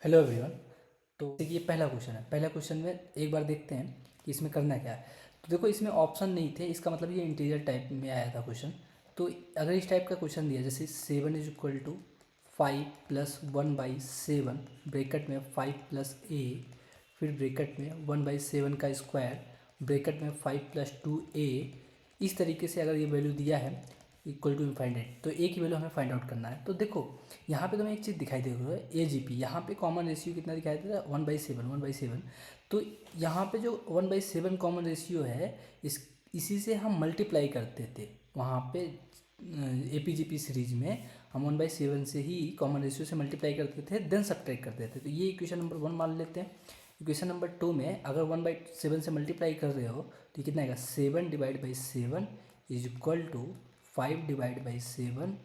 Hello everyone. तो देखिए पहला क्वेश्चन है। पहला क्वेश्चन में एक बार देखते हैं कि इसमें करना क्या है। तो देखो इसमें ऑप्शन नहीं थे, इसका मतलब ये इंटीजर टाइप में आया था क्वेश्चन। तो अगर इस टाइप का क्वेश्चन दिया जैसे 7 = 5 + 1/7 ब्रैकेट में 5 + a, फिर ब्रैकेट में 1/7 का स्क्वायर ब्रैकेट में 5 + 2a, इस तरीके से अगर ये वैल्यू दिया है इक्वल टू इनफाइनाइट, तो ए की वैल्यू हमें फाइंड आउट करना है। तो देखो यहाँ पे तुम्हें एक चीज़ दिखाई दे रही है, ए जी पी। यहाँ पे कॉमन रेशियो कितना दिखाई दे रहा है? 1/7। तो यहाँ पे जो 1/7 कॉमन रेशियो है, इसी से हम मल्टीप्लाई करते थे वहाँ पे A P G P series में। हम 1/7 से ही कॉमन रेशियो से मल्टीप्लाई करते थे, देन सब्ट्रैक्ट करते थे। तो ये इक्वेशन नंबर 1 मान लेते हैं। इक्वेशन नंबर 2 में अगर 1/7 से मल्टीप्लाई कर रहे हो तो कितना आएगा? 7/7 इज इक्वल टू 5/7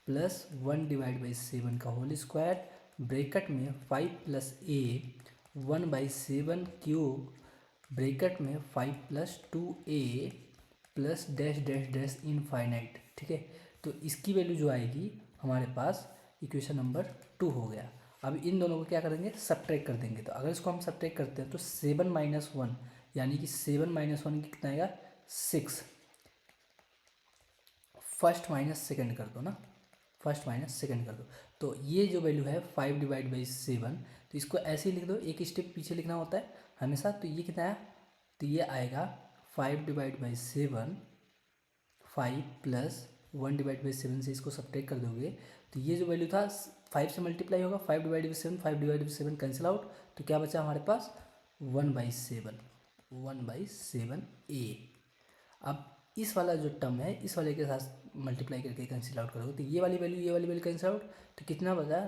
प्लस 1/7 का होल स्क्वायर ब्रैकेट में 5 + a 1/7 क्यूब ब्रैकेट में 5 + 2a plus dash dash dash infinite. ठीक है, तो इसकी वैल्यू जो आएगी हमारे पास, इक्वेशन नंबर 2 हो गया। अब इन दोनों को क्या करेंगे? सब्ट्रैक्ट कर देंगे। तो अगर इसको हम सब्ट्रैक्ट करते हैं तो 7 - 1 यानी कि 7 - 1 कितना आएगा? 6। फर्स्ट माइनस सेकेंड कर दो ना, फर्स्ट माइनस सेकेंड कर दो। तो ये जो वैल्यू है 5/7, तो इसको ऐसे ही लिख दो, एक स्टेप पीछे लिखना होता है हमेशा। तो ये कितना है? तो ये आएगा 5/7, 5 + 1/7 से इसको सब्ट्रैक्ट कर दोगे तो ये जो वैल्यू था 5 से मल्टीप्लाई होगा, 5/7, 5/7 कैंसिल आउट, तो क्या बचा हमारे पास? 1/7, 1/7a। अब इस वाला जो टर्म है इस वाले के साथ मल्टीप्लाई करके कैंसिल आउट करोगे तो ये वाली वैल्यू कैंसिल आउट, तो कितना बचा?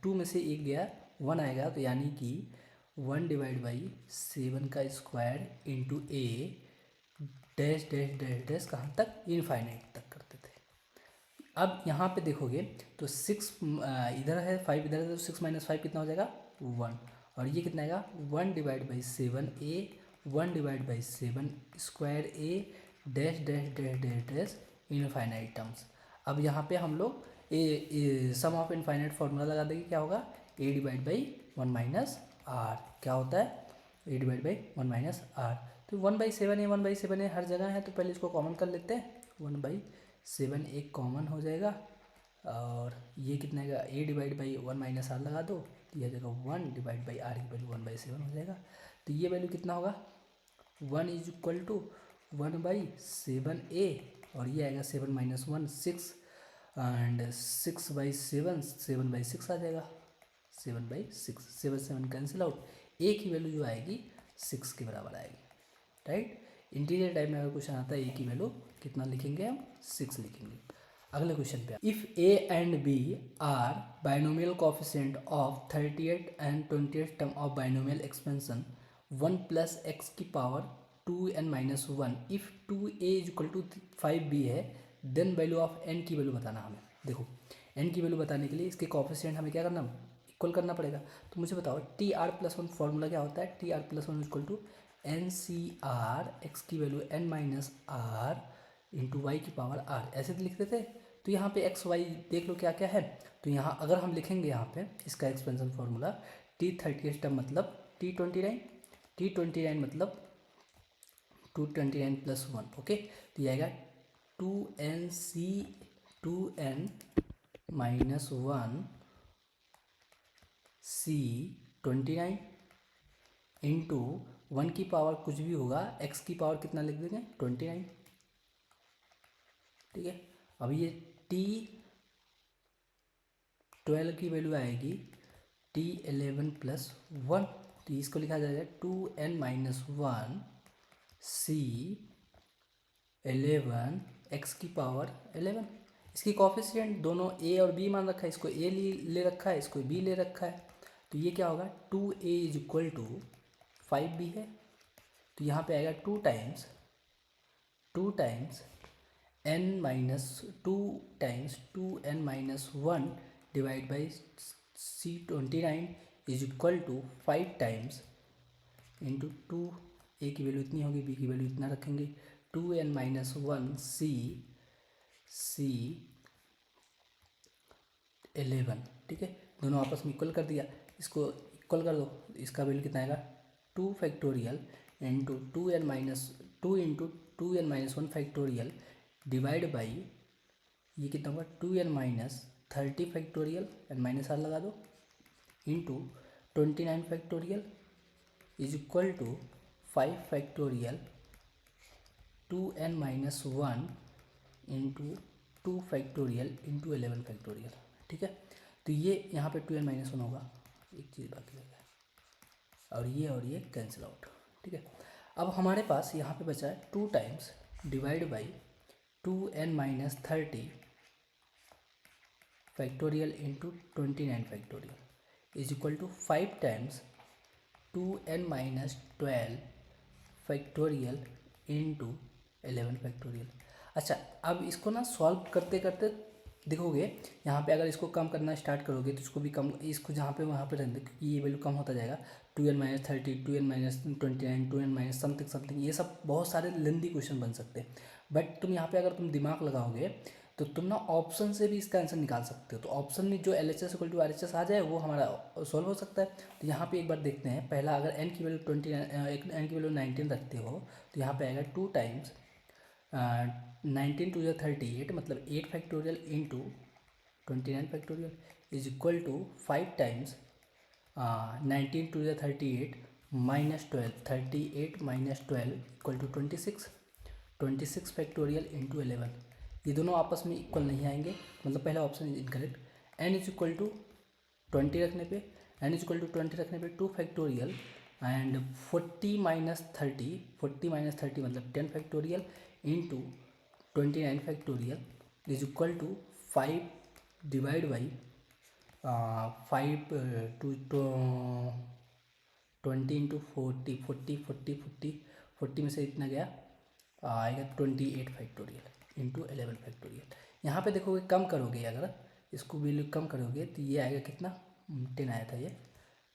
2 में से एक गया, 1 आएगा। तो यानी कि 1/7 का स्क्वायर इंटू ए डैश डैश डैश डैश कहाँ तक? इनफाइनाइट तक करते थे। अब यहाँ पे देखोगे तो 6 इधर है, 5 इधर है, तो 6 - 5 कितना हो जाएगा? 1। और ये कितना आएगा? 1/7a 1/7 square a dash dash dash dash dash infinite terms. अब यहाँ पे हम लोग a sum of infinite formula लगा देंगे। क्या होगा? a/1 - r। क्या होता है? a/1 - r। तो 1/7 है, 1/7 है, हर जगह है, तो पहले इसको कॉमन कर लेते हैं। 1/7 एक कॉमन हो जाएगा। और ये कितना आएगा? a/1 - r लगा दो, तो यह जगह 1/r की वैल्यू 1/7 हो जाएगा। तो ये वैल्यू कितना होगा? 1 इज इक्वल टू 1/7a, और ये आएगा 7 - 1 6, एंड 6/7 7/6 आ जाएगा। 7/6, 7 7 कैंसिल आउट, ए की वैल्यू जो आएगी 6 के बराबर आएगी। राइट, इंटीरियर टाइप में अगर क्वेश्चन आता है ए की वैल्यू कितना लिखेंगे? हम 6 लिखेंगे। अगले क्वेश्चन पे, if A and B are binomial coefficient of 38 and 28 term of binomial expansion 1 + x की power 2n - 1, if 2a = 5b है, देन वैल्यू ऑफ n की वैल्यू बताना हमें। देखो n की वैल्यू बताने के लिए इसके कोफिशिएंट हमें क्या करना? इक्वल करना पड़ेगा। तो मुझे बताओ TR+1 फॉर्मूला क्या होता है? TR+1 = NCR, x की value n - r into Y की पावर r, ऐसे तो लिखते थे। तो यहाँ पे x y देख लो क्या क्या है। तो यहाँ अगर हम लिखेंगे यहाँ पे इसका एक्सपेंशन फार्मूला, T38 टर्म मतलब T29 मतलब 229 + 1। ओके, तो ये आएगा 2n - 1 C29 इंटू 1 की पावर कुछ भी होगा, x की पावर कितना लिख देंगे? 29। ठीक है, अब ये T12 की वैल्यू आएगी T11 + 1, तो इसको लिखा जाएगा 2n - 1 C11 x की पावर 11। इसकी कॉफिशिएंट दोनों a और b मान रखा है, इसको a ले रखा है, इसको b ले रखा है। तो ये क्या होगा? 2a = 5b है। तो यहाँ पे आएगा 2 times n - 2n - 1 divide by C29 is equal to 5 times into 2, A की वैल्यू इतनी होगी, बी की वैल्यू इतना रखेंगे, 2n - 1 C11। ठीक है, दोनों आपस में इक्वल कर दिया। इसको इक्वल कर दो, इसका वैल्यू कितना आएगा 2 factorial into 2n-1 factorial divide by ये कितना होगा 2n-30 factorial N minus R लगा दो into 29 factorial is equal to 5 factorial 2n-1 into 2 factorial into 11 factorial. ठीक है, तो ये यहाँ पे 2n-1 होगा, एक चीज़ बाकी रह गया, और ये कैंसिल आउट। ठीक है, अब हमारे पास यहाँ पे बचा है 2 times divide by 2n-30 factorial into 29 factorial is equal to 5 times 2n-12 factorial into 11 factorial. अच्छा, अब इसको ना सॉल्व करते करते देखोगे यहाँ पे अगर इसको कम करना स्टार्ट करोगे तो इसको भी कम, इसको जहाँ पे वहाँ पे रहने दो क्योंकि ये वैल्यू कम होता जाएगा। 2n-30 2n-29 2n- something something, ये सब बहुत सारे लेंदी क्वेश्चन बन सकते हैं। बट तुम यहाँ पे अगर तुम दिमाग लगाओगे तो तुम ना ऑप्शन से भी इसका आंसर निकाल सकते हो। तो ऑप्शन में जो LHS = RHS आ जाए वो हमारा सॉल्व हो सकता है। तो यहाँ पे एक बार देखते हैं, पहला अगर n की वैल्यू 19 की वैल्यू 19 रखते हो तो यहाँ पे आएगा 2 टाइम्स 19 टू 38 मतलब 8 factorial into 29 factorial is equal to 5 times 19 to 38 minus 12 38 minus 12 equal to 26 factorial into 11। ये दोनों आपस में इक्वल नहीं आएंगे, मतलब पहला option is incorrect. n is equal to 20 रखने पे 2 फैक्टोरियल एंड 40 माइनस 30 मतलब 10 factorial into 29 factorial is equal to 5 divide by 5 to 20 into 40 में से इतना गया आएगा 28 फैक्टोरियल इंटू 11 फैक्टोरियल। यहाँ पे देखोगे कम करोगे, अगर इसको वैल्यू कम करोगे तो ये आएगा कितना 10 आया था ये,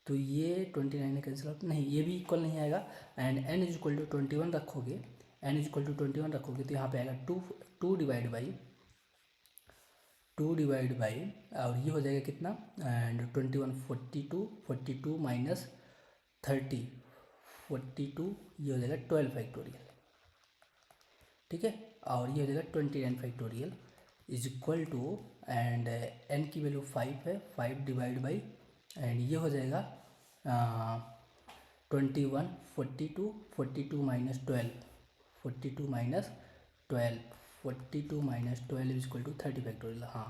तो ये 29 में कैंसिल आउट नहीं, ये भी इक्वल नहीं आएगा। And n is equal to 21 रखोगे, तो यहाँ पे आएगा 2 डिवाइड बाई और ये हो जाएगा कितना एंड 21 42 माइनस 30 42 ये हो जाएगा 12 फैक्टोरियल। ठीक है, और ये हो जाएगा 29 factorial is equal to and n की वैल्यू 5 है, 5 डिवाइड बाई एंड ये हो जाएगा 21 42 minus 12 is equal to 30 factorial. हाँ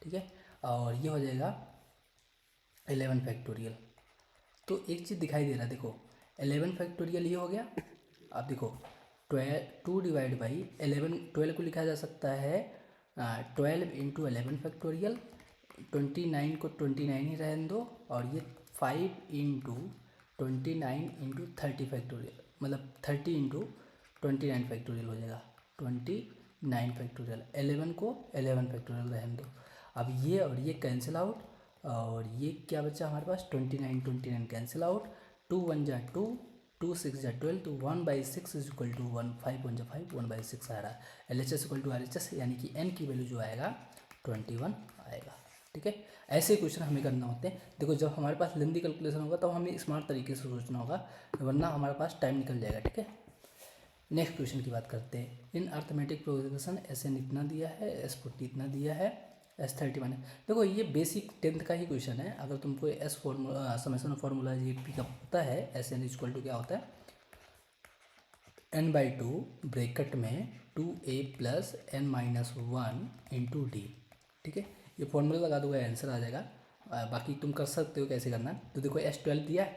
ठीक है, और ये हो जाएगा 11 फैक्टोरियल। तो एक चीज़ दिखाई दे रहा है, देखो 11 फैक्टोरियल ये हो गया। अब देखो 2 डिवाइड बाई 12 को लिखा जा सकता है 12 इंटू 11 फैक्टोरियल, 29 को 29 ही रहने दो, और ये 5 इंटू 29 इंटू 30 फैक्टोरियल मतलब 30 इंटू 29 फैक्टोरियल हो जाएगा 29 फैक्टोरियल। 11 को 11 फैक्टोरियल रहने दो। अब ये और ये कैंसिल आउट, और ये क्या बचा हमारे पास 29 कैंसिल आउट, 2 1 जा 2 2 6 जा 12, तो 1/6 इज इक्वल टू 1 5 1 जा 5 1/6 आ रहा है। LHS = RHS यानी कि n की वैल्यू जो आएगा 21 आएगा। ठीक है, ऐसे क्वेश्चन हमें करना होते हैं। देखो जब हमारे पास लेंदी कैलकुलेशन होगा तब हमें स्मार्ट तरीके से सोचना होगा, वरना हमारे पास टाइम निकल जाएगा। ठीक है, नेक्स्ट क्वेश्चन की बात करते हैं। इन अर्थमेटिक प्रोग्रेशन SN इतना दिया है, S40 इतना दिया है, S30 देखो ये बेसिक 10th का ही क्वेश्चन है। अगर तुमको S formula summation formula GP का पता है, SN = क्या होता है n/2 ब्रैकेट में 2a plus n-1 into D. ठीक है, ये फॉर्मूला लगा दोगे आंसर आ जाएगा। बाकी तुम कर सकते हो कैसे करना। तो देखो S12 दिया है,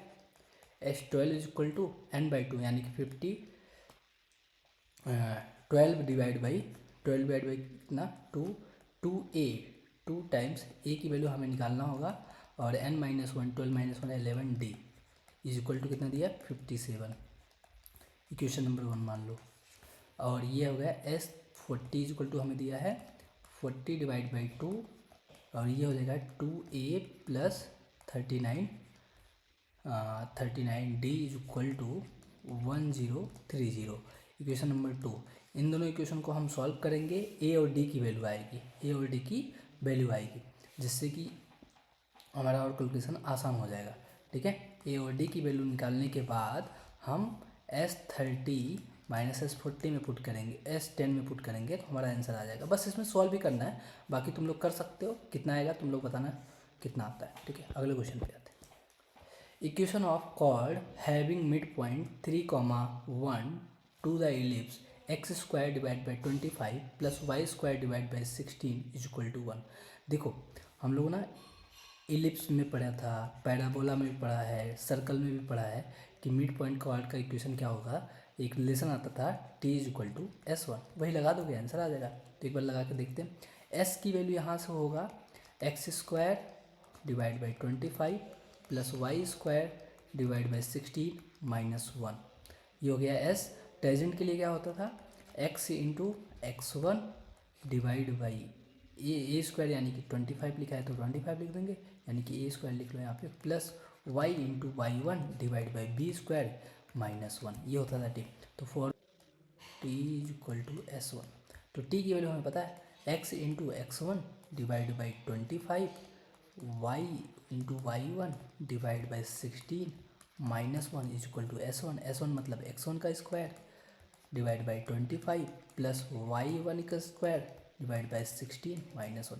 S12 = n/2 यानी कि 50 12 डिवाइड बाई कितना 2a 2 टाइम्स a की वैल्यू हमें निकालना होगा, और n-1 12 - 1 11 d is equal to कितना दिया 57, इक्वेशन नंबर 1 मान लो। और ये हो गया S40 इज टू हमें दिया है 40 डिवाइड बाई 2, और ये हो जाएगा 2a plus 39 d is equal to 1030, equation number 2। इन दोनों इक्वेशन को हम सॉल्व करेंगे, a और d की वैल्यू आएगी, जिससे कि हमारा और कैलकुलेशन आसान हो जाएगा। ठीक है। ए और डी की वैल्यू निकालने के बाद हम S30 माइनस S40 में पुट करेंगे, S10 में पुट करेंगे, तो हमारा आंसर आ जाएगा। बस इसमें सॉल्व भी करना है, बाकी तुम लोग कर सकते हो। कितना आएगा तुम लोग बताना कितना आता है, ठीक है। अगले क्वेश्चन पे आते हैं। Equation of chord having mid point 3,1 to the ellipse x square divide by 25 plus y square divide by 16 is equal to 1। देखो हम लोग ना इलिप्स में पढ़ा था, पैराबोला में भी पढ़ा है, सर्कल में भी पढ़ा है कि मिड पॉइंट कॉर्ड का इक्वेशन क्या होगा। एक रिलेशन आता था t is equal to S1, वही लगा दोगे आंसर आ जाएगा। तो एक बार लगा के देखते हैं। s की वैल्यू यहाँ से होगा x square divide by 25 plus y square divide by 16 minus 1, ये हो गया s। टेजेंट के लिए क्या होता था x into x1 divide by A square, यानी कि 25 लिखा है तो 25 लिख देंगे, यानी कि ए स्क्वायर लिख लो यहाँ पे, plus y into y1 divide by b square minus 1, ये होता था टी। तो for t is equal to S1, तो टी की वैल्यू हमें पता है x into x1 divide by 25, y into y1 divide by 16 minus 1 is equal to S1। S1 मतलब x1 का square divide by 25 plus y1 का square divide by 16 minus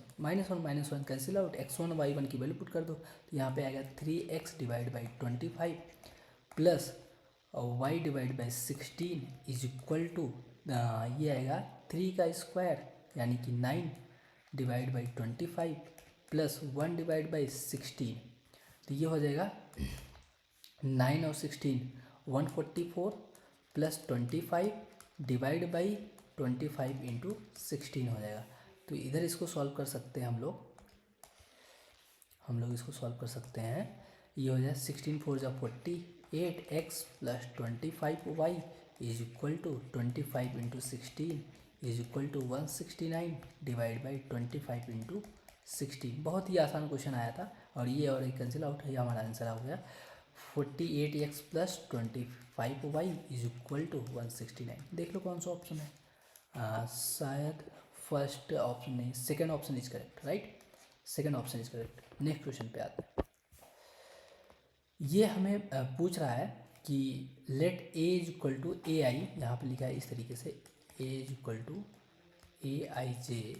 one cancel out, x1 y1 की value put कर दो, तो यहाँ पे आएगा 3x divide by 25 plus y divide by 16 is equal to ये आएगा 3 का स्क्वायर यानी कि 9 divide by 25 plus 1 divide by 16, तो ये हो जाएगा 9 और 16 144 प्लस 25 डिवाइड बाई 25 इंटू 16 हो जाएगा। तो इधर इसको सॉल्व कर सकते हैं हम लोग इसको सॉल्व कर सकते हैं। ये हो जाए 16 4 जा 48 x plus 25 y is equal to 25 into 16 is equal to 169 divide by 25 into 16। बहुत ही आसान क्वेश्चन आया था, और ये और एक कैंसिल आउट है, ये हमारा आंसर हो गया 48x plus 25y is equal to 169। देख लो कौन सा ऑप्शन है, शायद फर्स्ट ऑप्शन नहीं, second option is correct, right, second option is correct. Next question पे आते हैं। ये हमें पूछ रहा है कि let A is equal to a i, यहाँ पर लिखा है इस तरीके से A is equal to a i j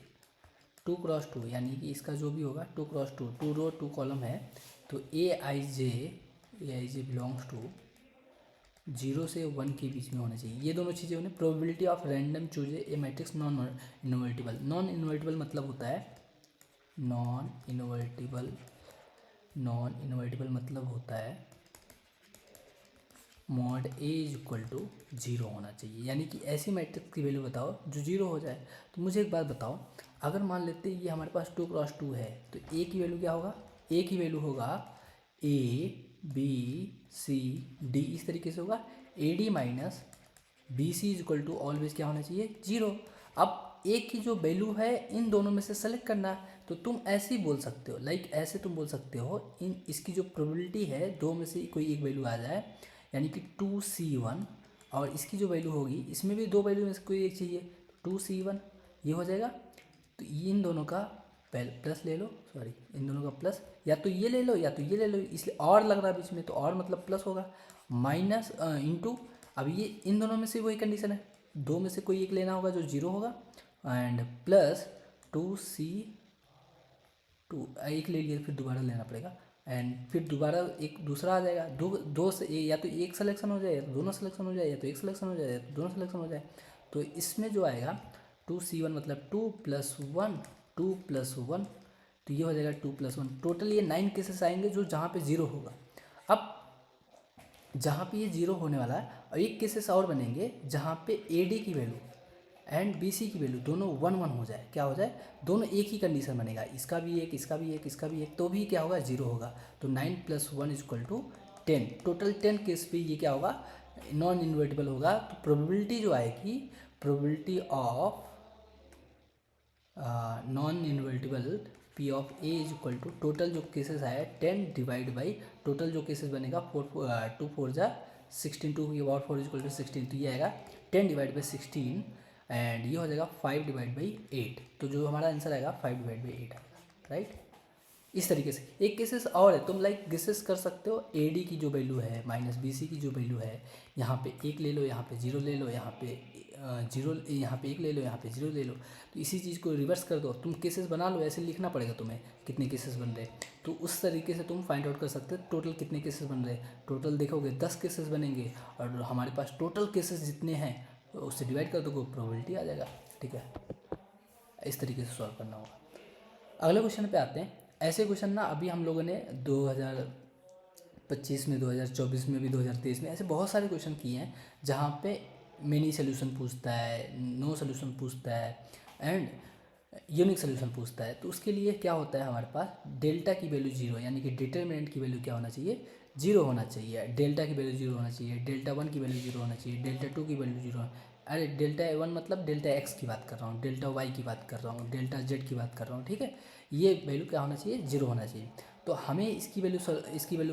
2 cross 2, यानी कि इसका जो भी होगा 2 क्रॉस 2, 2 रो 2 कॉलम है, तो ए आई जे बिलोंग्स टू 0 से 1 के बीच में होना चाहिए। ये दोनों चीज़ें होने। Probability of random choose a matrix non invertible. Non invertible मतलब होता है नॉन इनवर्टिबल मतलब होता है mod A is equal to 0 होना चाहिए, यानी कि ऐसी मैट्रिक्स की वैल्यू बताओ जो 0 हो जाए। तो मुझे एक बात बताओ, अगर मान लेते ये हमारे पास 2 क्रॉस 2 है, तो ए की वैल्यू क्या होगा, ए की वैल्यू होगा ए बी सी डी, इस तरीके से होगा। A d minus b c is equal to always क्या होना चाहिए 0। अब ए की जो वैल्यू है इन दोनों में से सेलेक्ट करना है, तो तुम ऐसे ही बोल सकते हो, लाइक ऐसे तुम बोल सकते हो इसकी जो प्रोबेबिलिटी है दो में से कोई एक वैल्यू आ जाए, यानी कि 2C1, और इसकी जो वैल्यू होगी इसमें भी दो वैल्यू में से कोई एक चाहिए, 2C1 ये हो जाएगा। तो इन दोनों का प्लस ले लो, सॉरी इन दोनों का प्लस, या तो ये ले लो या तो ये ले लो, इसलिए और लग रहा है बीच में, तो और मतलब प्लस होगा, माइनस इंटू, अब ये इन दोनों में से वही कंडीशन है, दो में से कोई एक लेना होगा जो 0 होगा, एंड प्लस 2C2 एक ले लिए, फिर दोबारा लेना पड़ेगा, एंड फिर दोबारा एक दूसरा आ जाएगा, दो से या तो एक सिलेक्शन हो जाए या तो दोनों सिलेक्शन हो जाए, या तो एक सिलेक्शन हो जाए या तो दोनों सिलेक्शन हो जाए। तो इसमें जो आएगा 2C1 मतलब 2 + 1, 2 + 1, तो ये हो जाएगा 2 + 1। टोटल ये 9 केसेस आएंगे जो जहाँ पे 0 होगा। अब जहाँ पे ये 0 होने वाला है, और एक केसेस और बनेंगे जहाँ पे ए डी की वैल्यू एंड बी सी की वैल्यू दोनों 1 1 हो जाए, क्या हो जाए, दोनों एक ही कंडीशन बनेगा, इसका भी एक, इसका भी एक, इसका भी एक, तो भी क्या होगा 0 होगा। तो 9 + 1 = 10, टोटल 10 केस पे ये क्या होगा, नॉन इन्वर्टिबल होगा। तो प्रोबेबिलिटी जो आएगी, probability of non invertible P of A is equal to total जो केसेस आए 10 डिवाइड बाई टोटल जो केसेस बनेगा 2 4 जा 16, 2 की पावर 4 इज इक्वल टू 16, तो ये आएगा 10 डिवाइड बाई 16, एंड ये हो जाएगा 5 डिवाइड बाई 8। तो जो हमारा आंसर आएगा 5 डिवाइड बाई 8 आएगा, राइट। इस तरीके से एक केसेस और है, तुम लाइक गेसेस कर सकते हो। ए डी की जो वैल्यू है माइनस बी सी की जो वैल्यू है, यहाँ पे एक ले लो, यहाँ पे जीरो ले लो, यहाँ पे जीरो, यहाँ पे एक ले लो, यहाँ पे जीरो ले लो। तो इसी चीज़ को रिवर्स कर दो, तुम केसेस बना लो, ऐसे लिखना पड़ेगा तुम्हें कितने केसेस बन रहे। तो उस तरीके से तुम फाइंड आउट कर सकते हो टोटल कितने केसेस बन रहे। टोटल देखोगे 10 केसेस बनेंगे, और हमारे पास टोटल केसेस जितने हैं तो उससे डिवाइड कर दोगे, प्रोबेबिलिटी आ जाएगा। ठीक है, इस तरीके से सॉल्व करना होगा। अगले क्वेश्चन पे आते हैं। ऐसे क्वेश्चन ना अभी हम लोगों ने 2025 में, 2024 में भी, 2023 में ऐसे बहुत सारे क्वेश्चन किए हैं जहाँ पे मिनी सोल्यूशन पूछता है, नो सोल्यूशन पूछता है, एंड यूनिक सोल्यूशन पूछता है। तो उसके लिए क्या होता है, हमारे पास डेल्टा की वैल्यू जीरो, यानी कि डिटर्मिनेंट की वैल्यू क्या होना चाहिए, जीरो होना चाहिए। डेल्टा की वैल्यू जीरो होना चाहिए, डेल्टा वन की वैल्यू जीरो होना चाहिए, डेल्टा टू की वैल्यू जीरो। अरे डेल्टा वन मतलब डेल्टा एक्स की बात कर रहा हूँ, डेल्टा वाई की बात कर रहा हूँ, डेल्टा जेड की बात कर रहा हूँ। ठीक है, ये वैल्यू क्या होना चाहिए, जीरो होना चाहिए। तो हमें इसकी वैल्यू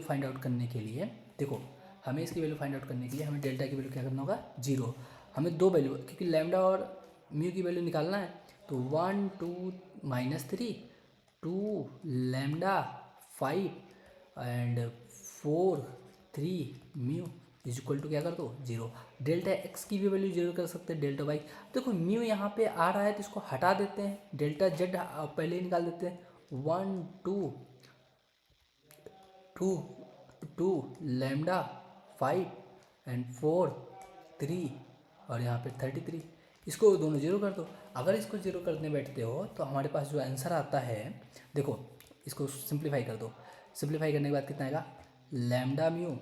फाइंड आउट करने के लिए, देखो हमें इसकी वैल्यू फाइंड आउट करने के लिए हमें डेल्टा की वैल्यू क्या करना होगा, जीरो। हमें दो वैल्यू, क्योंकि लैम्डा और म्यू की वैल्यू निकालना है, तो 1 2 -3 2 lambda 5 and 4 3 mu is equal to क्या कर दो, जीरो। डेल्टा एक्स की भी वैल्यू जीरो कर सकते हैं, डेल्टा वाई। देखो म्यू यहाँ पे आ रहा है तो इसको हटा देते हैं, डेल्टा जेड पहले ही निकाल देते हैं। 1 2 2 2 लैम्डा 5 एंड 4 3 और यहाँ पे 33, इसको दोनों जीरो कर दो। अगर इसको जीरो करने बैठते हो तो हमारे पास जो आंसर आता है, देखो इसको सिंप्लीफाई कर दो। सिंप्लीफाई करने के बाद कितना आएगा, लैम्डा म्यू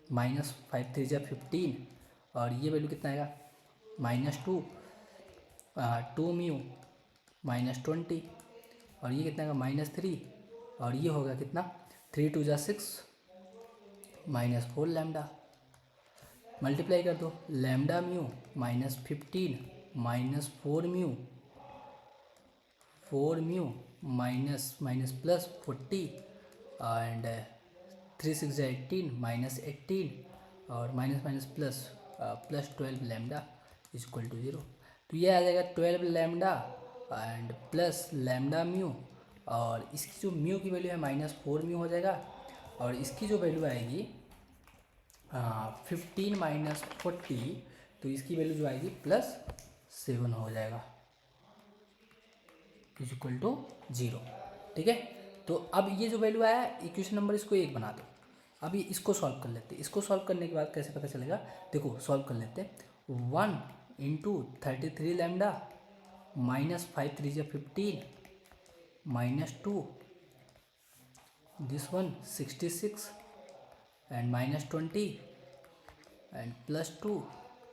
माइनस 5 3 जा 15, और ये वैल्यू कितना आएगा, -2 2 म्यू -20, और ये कितना आएगा, -3, और ये होगा कितना, 3 2 जा 6 -4 लैम्डा। मल्टीप्लाई कर दो, lambda mu -15 -4 mu 4 mu minus minus plus 40 and 3 6 18 -18 और minus minus plus plus 12 lambda is equal to zero. तो ये आ जाएगा 12 lambda and plus lambda mu, और इसकी जो म्यू की वैल्यू है -4 म्यू हो जाएगा, और इसकी जो वैल्यू आएगी 15 -40, तो इसकी वैल्यू जो आएगी +7 हो जाएगा इज इक्वल टू जीरो। ठीक है, तो अब ये जो वैल्यू आया इक्वेशन नंबर, इसको एक बना दो। अभी इसको सॉल्व कर लेते हैं। इसको सॉल्व करने के बाद कैसे पता चलेगा, देखो सॉल्व कर लेते हैं। 1 इंटू 33 लैम्डा -5 3 जा 15 -2 दिस वन 66 एंड -20 एंड +2,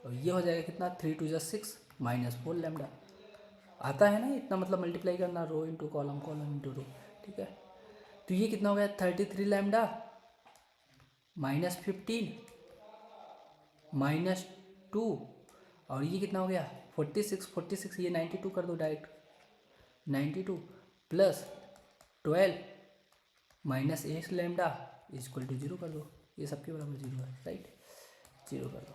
और ये हो जाएगा कितना, 3 2 जा 6 -4 लैम्डा। आता है ना इतना, मतलब मल्टीप्लाई करना, row into column, column into row. ठीक है, तो ये कितना हो गया, 33 लैम्डा -15 -2, और ये कितना हो गया, 46 46, ये 92 कर दो direct, 92 plus 12 -8 lambda is equal to zero कर दो। ये सबके बराबर जीरो है, राइट, जीरो कर दो।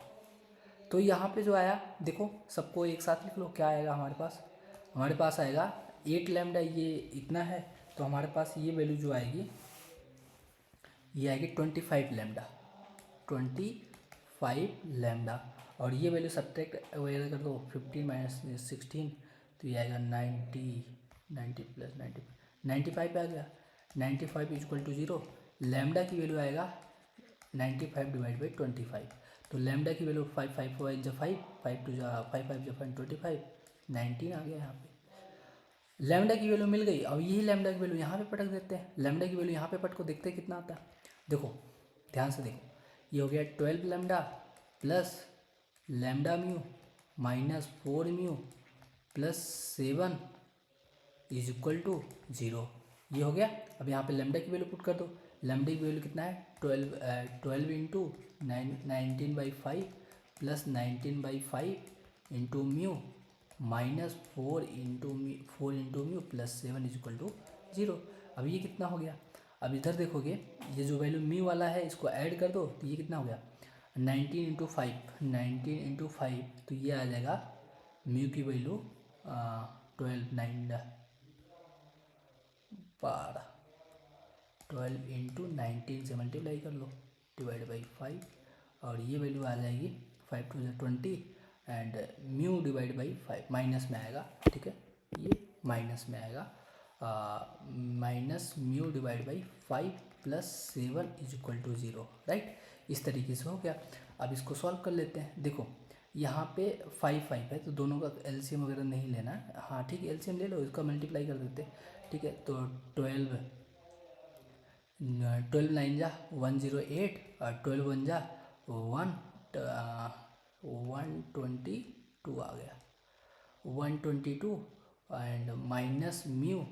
तो यहाँ पे जो आया, देखो सबको एक साथ लिख लो, क्या आएगा हमारे पास, हमारे पास आएगा 8 लैम्डा, ये इतना है, तो हमारे पास ये वैल्यू जो आएगी, ये आएगी 25 लैम्डा, 25 लैम्डा, और ये वैल्यू सब्ट्रैक्ट वगैरह कर दो, 15 -16, तो ये आएगा 90 प्लस 95 आ गया। 95 is equal to zero. Lambda की वैल्यू आएगा 95 डिवाइड बाई 25, तो लैम्डा की वैल्यू 5 5 5 जा 5 5 2 जा 5 5 जा 25 19 आ गया। यहाँ पे लैम्डा की वैल्यू मिल गई। अब यही लैम्डा की वैल्यू यहाँ पे पटक देते हैं, लैम्डा की वैल्यू यहाँ पे पटको, देखते हैं कितना आता है। देखो ध्यान से देखो, ये हो गया 12 lambda plus lambda mu -4 mu plus 7 is equal to zero. ये हो गया। अब यहाँ पे लैम्डा की वैल्यू पुट कर दो, लैम्डा की वैल्यू कितना है, 12 इंटू 19/5 प्लस 19/5 into mu -4 into mu plus 7 is equal to zero. अब ये कितना हो गया, अब इधर देखोगे, ये जो वैल्यू म्यू वाला है इसको ऐड कर दो, तो ये कितना हो गया, 19 इंटू 5 तो ये आ जाएगा म्यू की वैल्यू 12 9 12 12 इंटू 19 से मल्टीप्लाई कर लो, डिवाइड बाई 5, और ये वैल्यू आ जाएगी 5 to 20 and mu divide by 5 minus में आएगा, ठीक है, ये माइनस में आएगा, minus mu divide by 5 plus 7 is equal to 0, right. इस तरीके से हो गया। अब इसको सॉल्व कर लेते हैं। देखो यहाँ पे 5 है तो दोनों का एलसीएम वगैरह नहीं लेना है, हाँ ठीक है, एलसीएम ले लो, इसका मल्टीप्लाई कर देते हैं, ठीक है। तो 12 9 जा 108 और 12 1 जा 122 आ गया, 122 एंड माइनस म्यू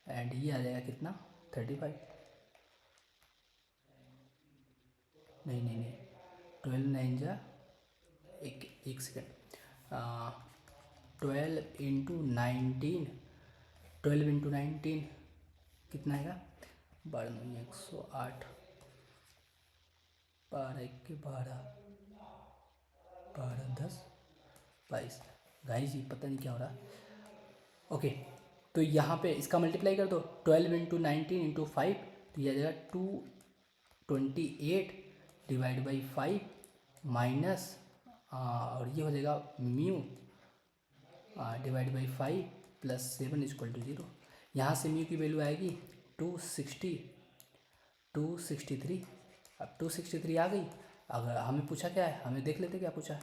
एंड ये आ जाएगा कितना 35, नहीं 12 9 जा एक सेकेंड, 12 इंटू 19, 12 इंटू 19 कितना आएगा 12 108, 12 के 12 12 10 22, गाइस ये पता नहीं क्या हो रहा। ओके तो यहाँ पे इसका मल्टीप्लाई कर दो, 12 इंटू 19 इंटू 5, तो ये आ जाएगा 228 डिवाइड बाई 5 माइनस और ये हो जाएगा mu divide by 5 plus 7 is equal to 0। यहाँ से म्यू की वैल्यू आएगी 263। अब 263 आ गई। अगर हमें पूछा क्या है, हमें देख लेते क्या पूछा है,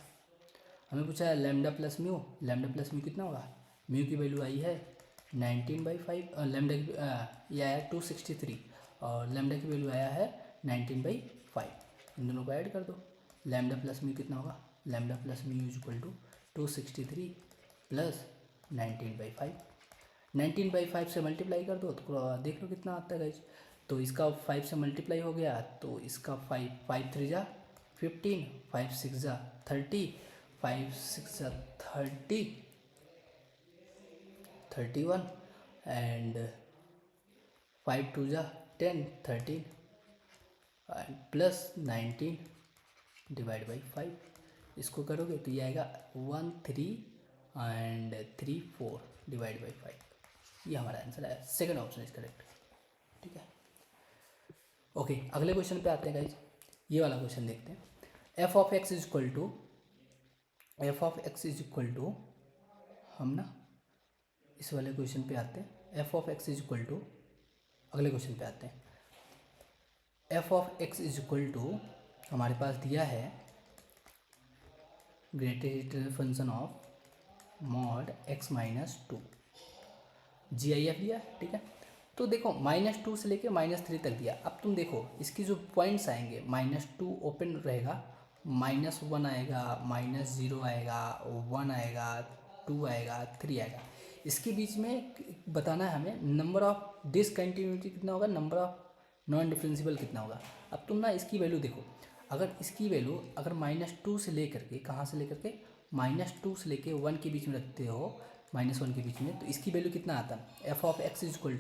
हमें पूछा है lambda plus mu, lambda plus mu कितना होगा, म्यू की वैल्यू आई है 19/5, लैम्डा ये आया 263 और लैम्डा की वैल्यू आया है 19/5, इन दोनों को ऐड कर दो, लैम्डा प्लस म्यू कितना होगा, lambda plus mu is equal to 263 plus 19/5, 19/5 से मल्टीप्लाई कर दो तो देख लो कितना आता है गाइस। तो इसका 5 से मल्टीप्लाई हो गया तो इसका 5 3 जा 15, 5 6 जा 30, 5 6 जा 31 एंड 5 2 जा 10 13 एंड प्लस 19 डिवाइड बाई 5, इसको करोगे तो ये आएगा 1 3 एंड 3 4 डिवाइड बाई 5, ये हमारा आंसर है, सेकंड ऑप्शन इज करेक्ट, ठीक है। ओके अगले क्वेश्चन पे आते हैं गाइज, ये वाला क्वेश्चन देखते हैं। F of x is equal to हम ना इस वाले क्वेश्चन पे आते हैं, f of x is equal to, अगले क्वेश्चन पे आते हैं। F of x is equal to हमारे पास दिया है greatest function of mod x minus 2, GIF दिया है, ठीक है। तो देखो -2 से लेके -3 तक दिया। अब तुम देखो इसकी जो पॉइंट्स आएंगे, -2 ओपन रहेगा, -1 आएगा, -0 आएगा, 1 आएगा, 2 आएगा, 3 आएगा। इसके बीच में बताना है हमें नंबर ऑफ डिसकंटिन्यूटी कितना होगा, नंबर ऑफ नॉन डिफरेंशियल कितना होगा। अब तुम ना इसकी वैल्यू देखो, अगर इसकी वैल्यू अगर -2 से लेकर के, कहाँ से लेकर के, -2 से लेके 1 के बीच में रखते हो, -1 के बीच में, तो इसकी वैल्यू कितना आता है, f of x is equal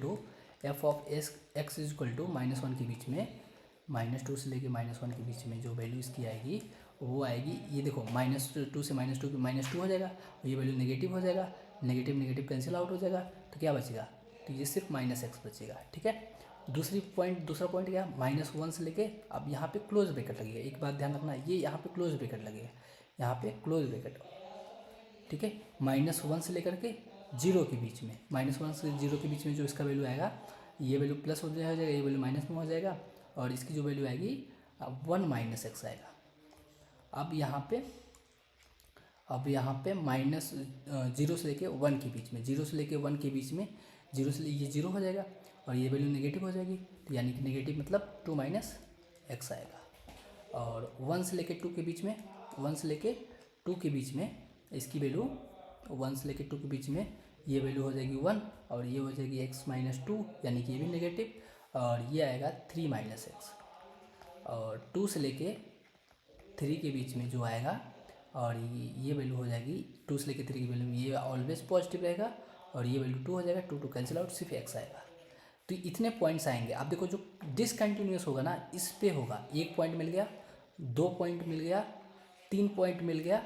to -1 के बीच में, -2 से लेके -1 के बीच में जो वैल्यू इसकी आएगी वो आएगी, ये देखो -2 से -2 -2 हो जाएगा और ये वैल्यू नेगेटिव हो जाएगा, नेगेटिव कैंसिल आउट हो जाएगा, तो क्या बचेगा, तो ये सिर्फ -x बचेगा, ठीक है। दूसरा पॉइंट क्या, -1 से लेके, अब यहाँ पे क्लोज ब्रैकेट लगेगा, एक बात ध्यान रखना, ये यहाँ पे क्लोज ब्रैकेट लगेगा, यहाँ पे क्लोज ब्रैकेट, ठीक है। -1 से लेकर के 0 के बीच में, -1 से 0 के बीच में जो इसका वैल्यू आएगा, ये वैल्यू प्लस हो जाएगा, ये वैल्यू माइनस में हो जाएगा और इसकी जो वैल्यू आएगी 1 -x आएगा। अब यहाँ पे -0 से लेके 1 के बीच में, 0 से लेके 1 के बीच में, 0 से ये 0 हो जाएगा और ये वैल्यू नेगेटिव हो जाएगी, तो यानी कि नेगेटिव मतलब 2 -x आएगा। और 1 से लेके 2 के बीच में, 1 से लेके 2 के बीच में इसकी वैल्यू, 1 से लेके 2 के बीच में ये वैल्यू हो जाएगी 1 और ये हो जाएगी x -2, यानी कि ये भी नेगेटिव, और ये आएगा 3 -x। और 2 से लेके 3 के बीच में जो आएगा और ये वैल्यू हो जाएगी 2 से लेके 3 की वैल्यू, ये ऑलवेज पॉजिटिव रहेगा और ये वैल्यू 2 हो जाएगा, 2 कैंसिल आउट, सिर्फ x आएगा। तो इतने पॉइंट्स आएंगे। आप देखो जो डिसकंटिन्यूस होगा ना, इस पे होगा, 1 पॉइंट मिल गया, 2 पॉइंट मिल गया, 3 पॉइंट मिल गया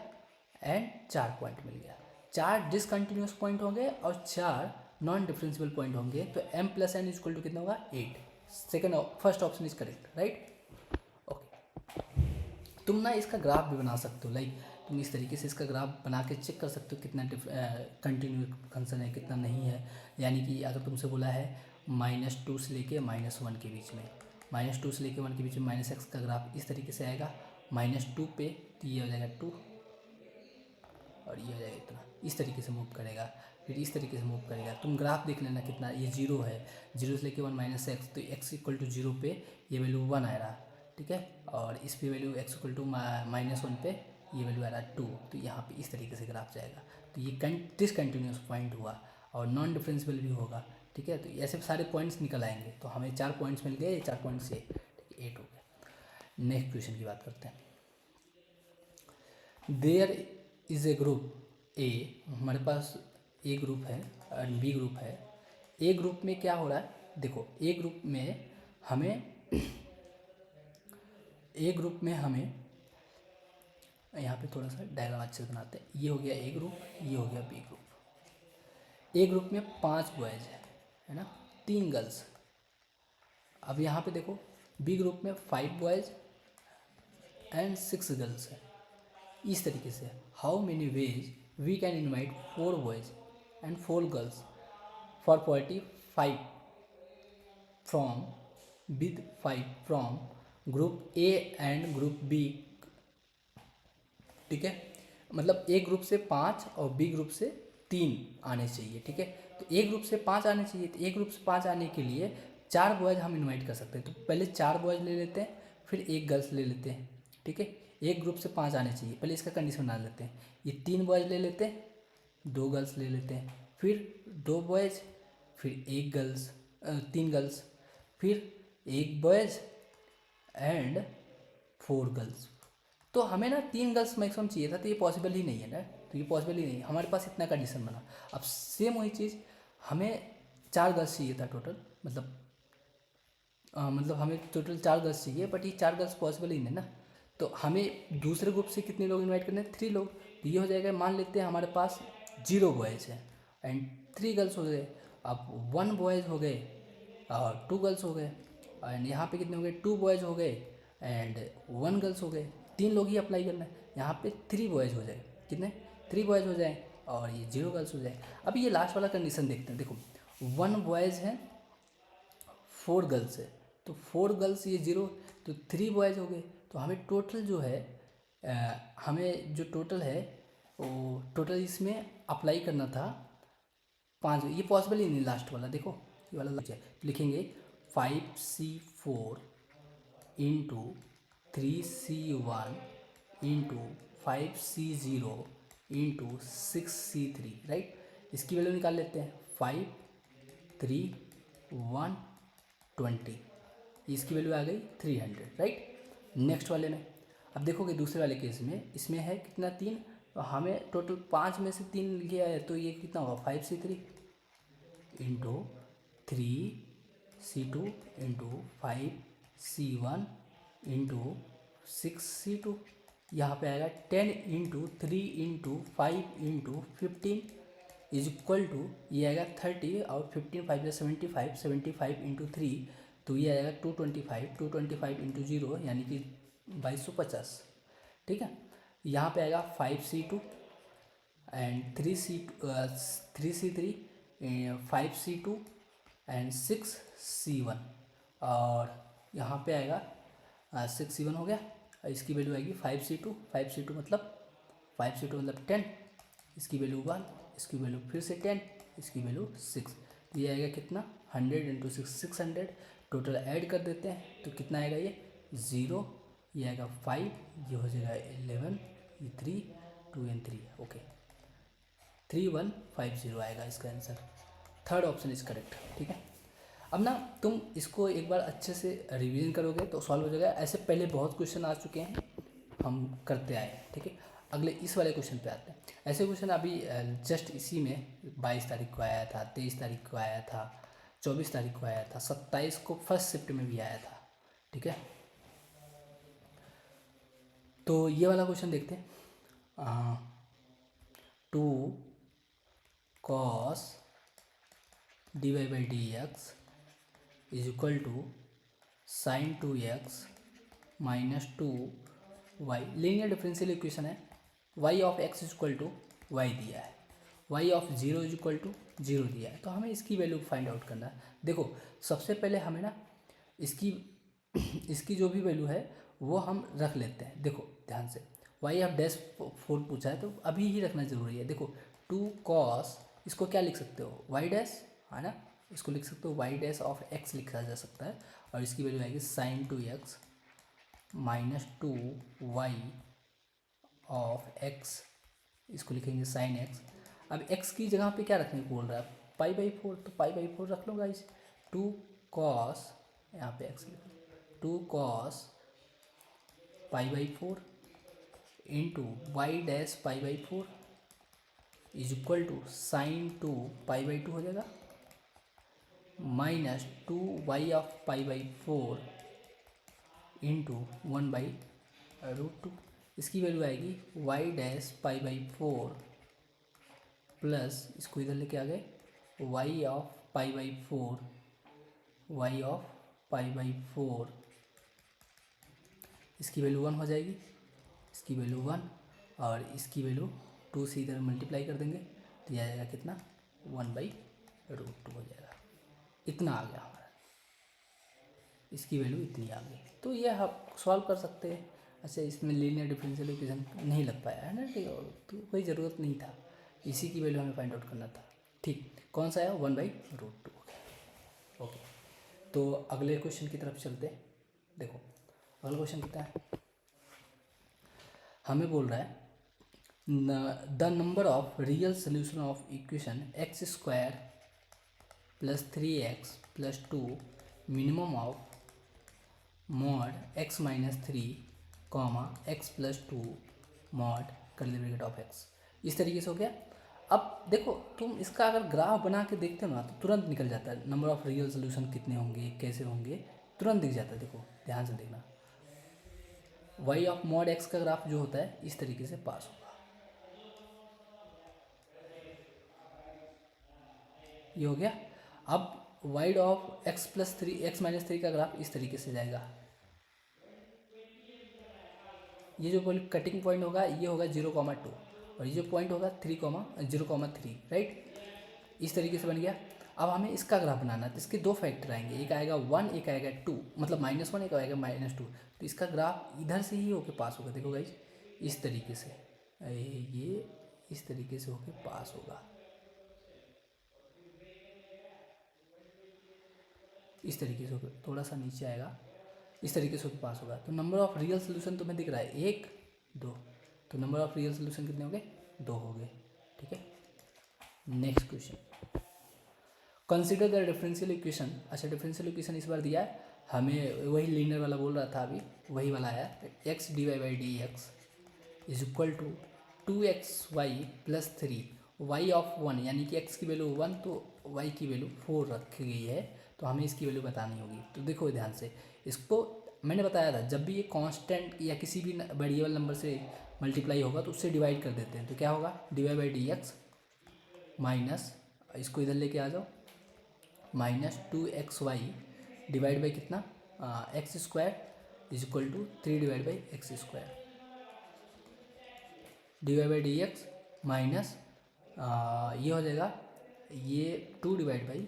एंड 4 पॉइंट मिल गया। 4 डिसकंटिन्यूस पॉइंट होंगे और 4 नॉन डिफरेंशियल पॉइंट होंगे, तो m + n = कितना होगा 8, second first option is correct, right. Okay, तुम ना इसका ग्राफ भी बना सकते हो, लाइक तुम इस तरीके से इसका ग्राफ बना के चेक कर सकते हो कितना कंटिन्यू फंक्शन है कितना नहीं है। यानी कि अगर तुमसे बोला है -2 से लेके -1 के बीच में, -2 से लेके 1 के बीच में -x का ग्राफ इस तरीके से आएगा, -2 पे तो ये हो जाएगा 2 और ये हो जाएगा इतना, इस तरीके से मूव करेगा, फिर इस तरीके से मूव करेगा। तुम ग्राफ देख लेना कितना, ये 0 है, 0 से लेके 1 -x, तो x इक्वल टू 0 पे ये वैल्यू 1 आ रहा, ठीक है, और इस पे वैल्यू x इक्वल टू -1 पे ये वैल्यू आ रहा 2, तो यहाँ पे इस तरीके से ग्राफ जाएगा। तो ये डिसकंटिन्यूस पॉइंट हुआ और नॉन डिफरेंशियल भी होगा, ठीक है। तो ऐसे सारे पॉइंट्स निकल आएंगे, तो हमें 4 पॉइंट्स मिल गए, ये 4 पॉइंट्स से 8 हो गया। नेक्स्ट क्वेश्चन की बात करते हैं। There is a group A, हमारे पास ए ग्रुप है और बी ग्रुप है। ए ग्रुप में क्या हो रहा है, देखो ए ग्रुप में हमें यहाँ पे थोड़ा सा डायग्राम अच्छे से बनाते हैं। ये हो गया ए ग्रुप, ये हो गया बी ग्रुप। ए ग्रुप में 5 बॉयज़ है ना, 3 गर्ल्स। अब यहाँ पे देखो बी ग्रुप में 5 बॉयज़ एंड 6 गर्ल्स है। इस तरीके से how many ways we can invite 4 boys and 4 girls for 45 from with 5 from group A and group B, ठीक है। मतलब ए ग्रुप से 5 और बी ग्रुप से 3 आने चाहिए, ठीक है। तो ए ग्रुप से 5 आने चाहिए, तो ए ग्रुप से 5 आने के लिए 4 बॉयज़ हम इनवाइट कर सकते हैं। तो पहले 4 बॉयज़ ले लेते हैं, फिर 1 गर्ल्स ले लेते हैं, ठीक है। एक ग्रुप से 5 आने चाहिए, पहले इसका कंडीशन बना लेते हैं। ये 3 बॉयज़ ले लेते हैं, 2 गर्ल्स ले लेते हैं, फिर 2 बॉयज़, फिर 1 गर्ल्स, 3 गर्ल्स, फिर 1 बॉयज़ एंड 4 गर्ल्स। तो हमें ना 3 गर्ल्स मैक्सिमम चाहिए था, तो ये पॉसिबल ही नहीं है ना, तो ये पॉसिबल ही नहीं है, हमारे पास इतना कंडीशन बना। अब सेम वही चीज़ हमें 4 गर्ल्स चाहिए था टोटल, मतलब हमें टोटल 4 गर्ल्स चाहिए, बट ये 4 गर्ल्स पॉसिबल ही नहीं ना। तो हमें दूसरे ग्रुप से कितने लोग इनवाइट करने हैं, 3 लोग। तो ये हो जाएगा, मान लेते हैं हमारे पास 0 बॉयज़ है एंड 3 गर्ल्स हो गए। अब 1 बॉयज़ हो गए और 2 गर्ल्स हो गए, एंड यहाँ पे कितने हो गए, 2 बॉयज़ हो गए एंड 1 गर्ल्स हो गए। 3 लोग ही अप्लाई करना है, यहाँ पे 3 बॉयज़ हो जाए, कितने 3 बॉयज़ हो जाए और ये 0 गर्ल्स हो जाए। अब ये लास्ट वाला कंडीशन देखते हैं। देखो 1 बॉयज़ है 4 गर्ल्स है, तो 4 गर्ल्स ये 0, तो 3 बॉयज़ हो गए। तो हमें टोटल जो है हमें जो टोटल है वो टोटल इसमें अप्लाई करना था 5। ये पॉसिबल ही नहीं लास्ट वाला, देखो ये वाला लग जाए, तो लिखेंगे 5C4 into 3C1 into 5C0 into 6C3, right. इसकी वैल्यू निकाल लेते हैं, 5 3 1 20, इसकी वैल्यू आ गई 300, राइट। नेक्स्ट वाले में अब देखोगे दूसरे वाले केस में, इसमें है कितना 3, तो हमें टोटल 5 में से 3 लिया है, तो ये कितना होगा 5C3 into 3C2 into 5C1 into 6C2। यहाँ पे आएगा 10 into 3 into 5 into 15 is equal to, ये आएगा 30 और 15 5 75, 75 इंटू 3, तो ये आएगा 225, 225 इंटू 0 यानी कि 2250, ठीक है। यहाँ पे आएगा 5C2 and 3C3 5C2 and 6C1, और यहाँ पे आएगा 6C1 हो गया, इसकी वैल्यू आएगी 5C2, 5C2 मतलब 10, इसकी वैल्यू 1, इसकी वैल्यू फिर से 10, इसकी वैल्यू 6, तो ये आएगा कितना 100 इंटू 600। टोटल ऐड कर देते हैं तो कितना आएगा, ये 0, ये आएगा 5, ये हो जाएगा 11, ये 3, 2 एंड 3, ओके 3150 आएगा इसका answer. Third option is correct, ठीक है। अब ना तुम इसको एक बार अच्छे से रिवीजन करोगे तो सॉल्व हो जाएगा। ऐसे पहले बहुत क्वेश्चन आ चुके हैं, हम करते आए हैं, ठीक है। अगले इस वाले क्वेश्चन पे आते हैं। ऐसे क्वेश्चन अभी जस्ट इसी में 22 तारीख को आया था, 23 तारीख को आया था, 24 तारीख को आया था, 27 को फर्स्ट शिफ्ट में भी आया था, ठीक है। तो ये वाला क्वेश्चन देखते हैं। 2 cos dy by dx is equal to sine 2x minus 2y linear differential equation है। y of x is equal to y दिया है, y of 0 is equal to 0 दिया है, तो हमें इसकी वैल्यू फाइंड आउट करना है। देखो सबसे पहले हमें ना इसकी इसकी जो भी वैल्यू है वो हम रख लेते हैं। देखो ध्यान से, y ऑफ डैश 4 पूछा है तो अभी ही रखना ज़रूरी है। देखो 2 cos, इसको क्या लिख सकते हो y डैश, है ना, इसको लिख सकते हो y डैश ऑफ x लिखा जा सकता है, और इसकी वैल्यू आएगी sign 2x minus 2y of x, इसको लिखेंगे साइन x। अब x की जगह पे क्या रखने को बोल रहा है, पाई बाई 4, तो पाई बाई 4 रख लो गाइस। 2 cos, यहाँ पे x लिखो, 2 cos pi by 4 into y dash pi by 4 is equal to sine 2 pi by 2 हो जाएगा, minus 2y of pi by 4 into 1/√2। इसकी वैल्यू आएगी y dash pi by 4 plus, इसको इधर लेके आ गए, y ऑफ पाई बाई 4, y ऑफ पाई बाई 4, इसकी वैल्यू 1 हो जाएगी, इसकी वैल्यू 1 और इसकी वैल्यू 2 से इधर मल्टीप्लाई कर देंगे तो यह आ जाएगा कितना, 1/√2 हो जाएगा। इतना आ गया हमारा, इसकी वैल्यू इतनी आ गई, तो ये आप सॉल्व कर सकते हैं। अच्छा इसमें लीनियर डिफरेंशियल इक्वेशन नहीं लग पाया है ना, ठीक है, तो कोई ज़रूरत नहीं था, इसी की वैल्यू हमें फाइंड आउट करना था। ठीक, कौन सा है, 1/√2 हो गया। ओके, तो अगले क्वेश्चन की तरफ चलते हैं। देखो अगला क्वेश्चन कितना है, हमें बोल रहा है the number of real solution of equation x square plus 3x plus 2 minimum of mod x minus 3 comma x plus 2 mod curly bracket of x। इस तरीके से हो गया। अब देखो तुम इसका अगर ग्राफ बना के देखते हो ना तो तुरंत निकल जाता है, नंबर ऑफ रियल सोल्यूशन कितने होंगे, कैसे होंगे, तुरंत दिख जाता है। देखो ध्यान से देखना, y ऑफ मॉड x का ग्राफ जो होता है इस तरीके से पास होगा, ये हो गया। अब y of x plus 3 x minus 3 का ग्राफ इस तरीके से जाएगा, ये जो कटिंग पॉइंट होगा ये होगा 0,2 और ये जो पॉइंट होगा 0,3, राइट, इस तरीके से बन गया। अब हमें इसका ग्राफ बनाना है तो इसके दो फैक्टर आएंगे, एक आएगा 1 एक आएगा 2, मतलब -1 एक आएगा -2, तो इसका ग्राफ इधर से ही होके पास होगा। देखो गाइस इस तरीके से, ये इस तरीके से होके पास होगा, इस तरीके से होकर थोड़ा सा नीचे आएगा, इस तरीके से होकर पास होगा। तो नंबर ऑफ रियल सोल्यूशन तुम्हें दिख रहा है 1 2, तो नंबर ऑफ रियल सोल्यूशन कितने हो गए, 2 हो गए। ठीक है, next question, consider the differential equation. अच्छा डिफरेंशियल इक्वेशन इस बार दिया है हमें, वही लीनियर वाला बोल रहा था अभी, वही वाला आया, x dy/dx is equal to 2xy plus 3 y of 1, यानी कि x की वैल्यू 1 तो y की वैल्यू 4 रखी गई है, तो हमें इसकी वैल्यू बतानी होगी। तो देखो ध्यान से, इसको मैंने बताया था जब भी ये कांस्टेंट या किसी भी वेरिएबल नंबर से मल्टीप्लाई होगा तो उससे डिवाइड कर देते हैं, तो क्या होगा dy/dx माइनस, इसको इधर लेके आ जाओ, माइनस 2xy डिवाइड बाई कितना, x square is equal to 3 divide by x square, dy/dx minus ये हो जाएगा, ये 2 divide by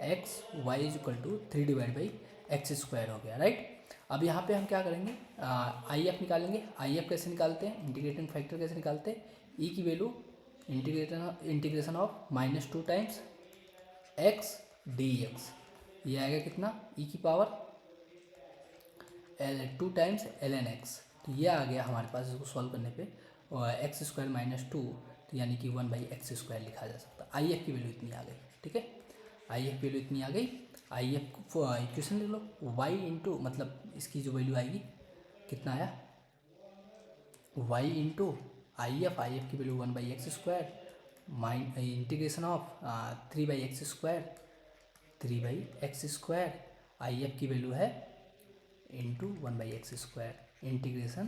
x y is equal to 3 divide by x square हो गया, राइट। अब यहाँ पे हम क्या करेंगे, आई एफ निकालेंगे। आई एफ कैसे निकालते हैं, इंटीग्रेटिंग फैक्टर कैसे निकालते हैं, ई की value integration of -2 times x D x, ये आएगा कितना, ई की पावर 2 टाइम्स ln x, तो ये आ गया हमारे पास इसको सॉल्व करने पे, और एक्स स्क्वायर -2, तो यानी कि 1/x² लिखा जा सकता है। आई एफ की वैल्यू इतनी आ गई, ठीक है, आई एफ की वैल्यू इतनी आ गई। आई एफ को इक्वेशन लिख लो, y इंटू मतलब इसकी जो वैल्यू आएगी कितना आया, y इंटू आई एफ की value 1/x² integration of 3/x², I F की वैल्यू है इंटू 1/x² इंटीग्रेशन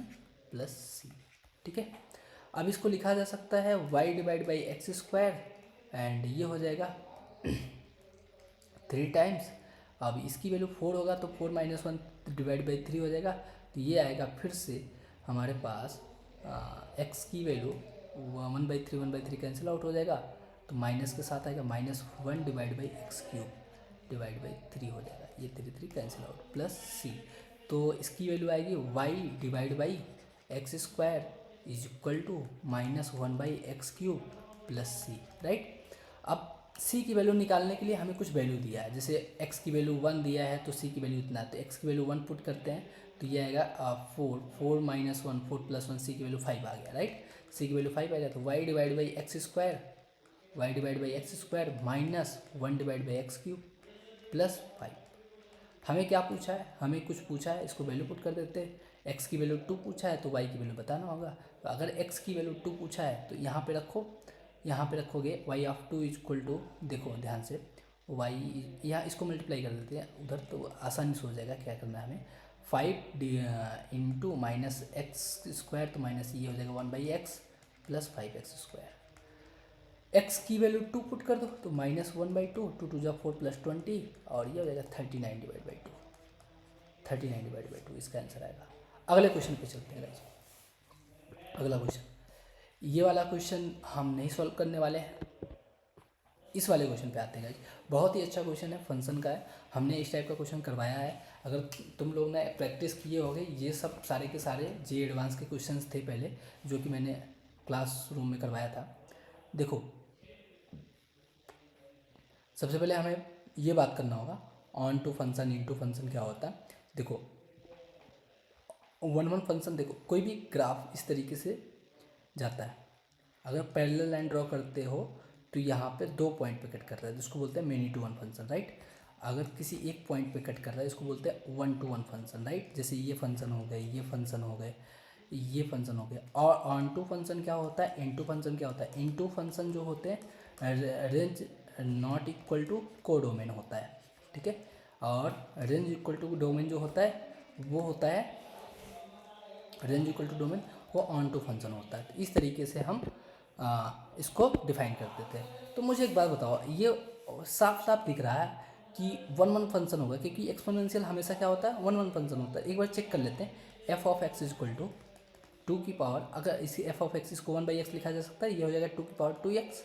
प्लस सी, ठीक है। अब इसको लिखा जा सकता है y divide by x² and ये हो जाएगा 3 टाइम्स अब इसकी वैल्यू 4 होगा तो 4 माइनस 1 डिवाइड बाई 3 हो जाएगा, तो ये आएगा फिर से हमारे पास एक्स की वैल्यू 1/3 1/3 कैंसिल आउट हो जाएगा, तो माइनस के साथ आएगा -1 divide by x cube divide by 3 हो जाएगा, ये 3 कैंसिल आउट प्लस सी, तो इसकी वैल्यू आएगी y divide by x square is equal to -1 by x cube plus c, right. अब c की वैल्यू निकालने के लिए हमें कुछ वैल्यू दिया है, जैसे x की वैल्यू 1 दिया है तो c की वैल्यू इतना, तो x की वैल्यू 1 पुट करते हैं तो ये आएगा 4 माइनस 1 4 प्लस 1 c की वैल्यू 5 आ गया, राइट। c की वैल्यू 5 आ गया तो y divide by x square minus 1 divide by x cube plus 5। हमें क्या पूछा है, हमें कुछ पूछा है, इसको वैल्यू पुट कर देते हैं। x की वैल्यू 2 पूछा है तो y की वैल्यू बताना होगा, तो अगर x की वैल्यू 2 पूछा है तो यहाँ पे रखो, यहाँ पे रखोगे y of 2 is equal to, देखो ध्यान से y, यहाँ इसको मल्टीप्लाई कर देते हैं उधर तो आसानी से हो जाएगा। क्या करना है हमें, 5 इंटू माइनस एक्स स्क्वायर, तो माइनस ये हो जाएगा 1/x plus 5x square. x की वैल्यू 2 पुट कर दो तो -1/2, 2 2 जा 4 प्लस 20 और ये हो जाएगा 39 डिवाइड बाई 2, 39 डिवाइड बाई 2 इसका आंसर आएगा। अगले क्वेश्चन पे चलते हैं गाइस। अगला क्वेश्चन, ये वाला क्वेश्चन हम नहीं सॉल्व करने वाले हैं, इस वाले क्वेश्चन पे आते हैं गाइस। बहुत ही अच्छा क्वेश्चन है, फंक्शन का है, हमने इस टाइप का क्वेश्चन करवाया है। अगर तुम लोग ने प्रैक्टिस किए होगे, ये सब सारे के सारे जे एडवांस के क्वेश्चंस थे पहले, जो कि मैंने क्लासरूम में करवाया था। देखो सबसे पहले हमें ये बात करना होगा on to function into function क्या होता है। देखो 1 1 फंक्शन, देखो कोई भी ग्राफ इस तरीके से जाता है, अगर पैरेलल लाइन ड्रॉ करते हो तो यहाँ पे 2 पॉइंट पे कट कर रहा है जिसको बोलते हैं many to one function, right. अगर किसी एक पॉइंट पे कट कर रहा है इसको बोलते हैं 1 to 1 फंक्शन, राइट। जैसे ये फंक्शन हो गए, ये फंक्शन हो गए, ये फंक्शन हो गया। और ऑन टू फंक्शन क्या होता है, इन टू फंक्शन क्या होता है, इन टू फंक्शन जो होते हैं range not equal to codomain होता है, ठीक है। और रेंज इक्वल टू डोमेन जो होता है वो होता है, रेंज इक्वल टू डोमेन वो ऑन टू फंक्शन होता है। तो इस तरीके से हम इसको डिफाइन कर देते हैं। तो मुझे एक बात बताओ, ये साफ साफ दिख रहा है कि 1 1 फंक्शन होगा, क्योंकि एक्सपोनेंशियल हमेशा क्या होता है 1 1 फंक्शन होता है। एक बार चेक कर लेते हैं, f of x is equal to 2 की पावर, अगर इसी एफ ऑफ एक्स इसको 1/x लिखा जा सकता है, ये हो जाएगा 2 की पावर 2x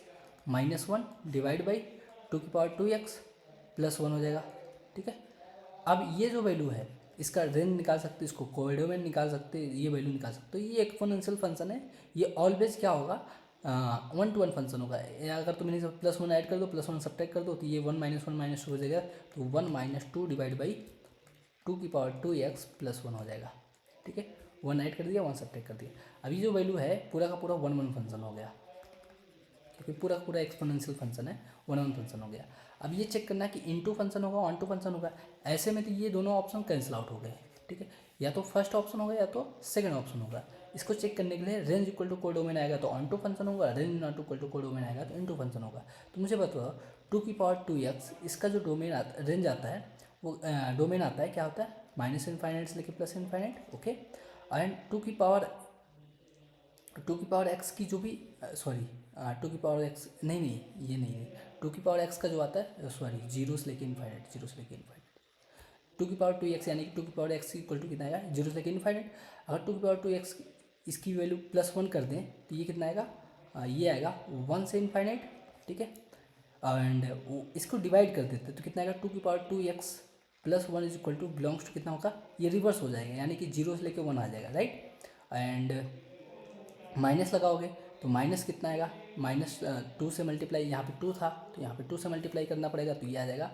-1 डिवाइड बाई 2 की पावर 2x प्लस 1 हो जाएगा, ठीक है। अब ये जो वैल्यू है इसका रेंज निकाल सकते, इसको कोडोमेन निकाल सकते, ये वैल्यू निकाल सकते। तो ये एक्सपोनेंशियल फंक्शन है, ये ऑलवेज क्या होगा 1 to 1 फंक्शन होगा। या अगर तुम इन्हें +1 ऐड कर दो, +1 सब्ट्रैक्ट कर दो, तो ये 1 -1 -2 हो जाएगा, तो 1 - 2 डिवाइड बाई 2 की पावर 2x प्लस 1 हो जाएगा, ठीक है। 1 ऐड कर दिया, 1 सब्ट्रैक्ट कर दिया। अभी जो वैल्यू है पूरा का पूरा 1 1 फंक्शन हो गया, क्योंकि पूरा पूरा एक्सपोनेंशियल फंक्शन है, 1 1 फंक्शन हो गया। अब ये चेक करना है कि इनटू फंक्शन होगा ऑन टू फंक्शन होगा। ऐसे में तो ये दोनों ऑप्शन कैंसिल आउट हो गए, ठीक है। या तो फर्स्ट ऑप्शन होगा या तो सेकंड ऑप्शन होगा। इसको चेक करने के लिए रेंज इक्वल टू कोडोमेन आएगा तो ऑन टू फंक्शन होगा, range not equal to codomain आएगा तो इनटू फंक्शन होगा। तो मुझे बताओ 2 की पावर 2x, इसका जो डोमेन रेंज आता है वो डोमेन आता है क्या होता है -इनफाइनाइट से लेकर +इनफाइनाइट, ओके। एंड 2 की पावर x की जो भी सॉरी 2 की पावर x नहीं ये नहीं 2 की पावर x का जो आता है सॉरी 0 से लेके इनफाइनाइट 2 की पावर 2x, यानी कि 2 की पावर x इक्वल टू कितना आएगा 0 से लेके इनफाइनाइट। अगर 2 की पावर 2x इसकी वैल्यू +1 कर दें तो ये कितना आएगा, ये आएगा 1 से इनफाइनाइट, ठीक है। एंड इसको डिवाइड कर देते तो कितना आएगा 2 की power 2x plus 1 is equal to belongs to कितना होगा, ये रिवर्स हो जाएगा, यानी कि 0 से लेके 1 आ जाएगा, राइट। एंड माइनस लगाओगे तो माइनस कितना आएगा, -2 से मल्टीप्लाई, यहाँ पे 2 था तो यहाँ पे 2 से मल्टीप्लाई करना पड़ेगा, तो ये आ जाएगा